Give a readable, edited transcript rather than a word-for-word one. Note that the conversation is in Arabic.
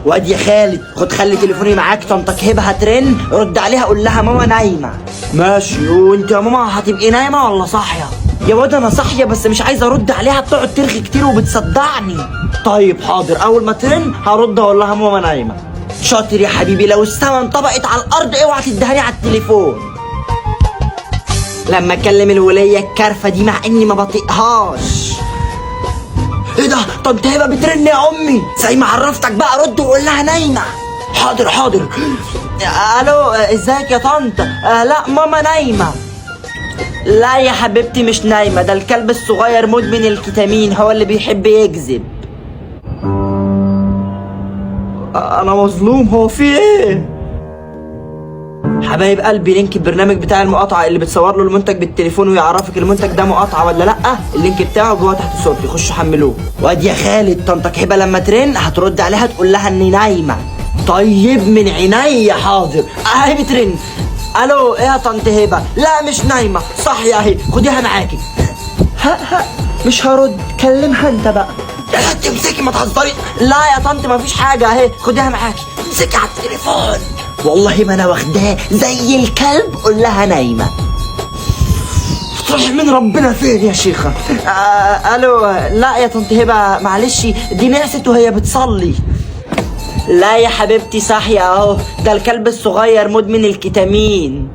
واد يا خالد خد خلي تليفوني معاك، طنطك هبه هترن رد عليها قول لها ماما نايمه. ماشي. وانت يا ماما هتبقي نايمه ولا صاحيه؟ يا واد انا صاحيه بس مش عايزه ارد عليها، بتقعد ترغي كتير وبتصدعني. طيب حاضر، اول ما ترن هرد اقول لها ماما نايمه. شاطر يا حبيبي، لو السما انطبقت على الارض اوعى تدهني على التليفون. لما اكلم الوليه الكارفه دي مع اني ما بطيقهاش. ايه ده؟ طنط هبه بترن يا امي. زي ما عرفتك بقى رد وقول لها نايمه. حاضر حاضر. الو ازيك يا طنط؟ لا ماما نايمه. لا يا حبيبتي مش نايمه، ده الكلب الصغير مدمن الكتامين هو اللي بيحب يكذب. انا مظلوم، هو في ايه؟ حبايب قلبي لينك البرنامج بتاع المقاطعه اللي بتصور له المنتج بالتليفون ويعرفك المنتج ده مقاطعه ولا لا، اللينك بتاعه جوه تحت صورتي، خشوا حملوه. واد يا خالد طنطك هبه لما ترن هترد عليها تقول لها اني نايمه. طيب من عينيا حاضر. اهي بترن. الو ايه يا طنط هبه؟ لا مش نايمه صاحيه اهي، خديها معاكي. ها مش هرد، كلمها انت بقى. يا ست امسكي ما تهزري. لا يا طنط مفيش حاجه اهي، خديها معاكي. امسكي على التليفون. والله ما انا واخداه زي الكلب، قول لها نايمه. صح من ربنا فين يا شيخه؟ الو لا يا طنط هبه معلش دي نعست وهي بتصلي. لا يا حبيبتي صاحيه اهو، ده الكلب الصغير مدمن الكتامين.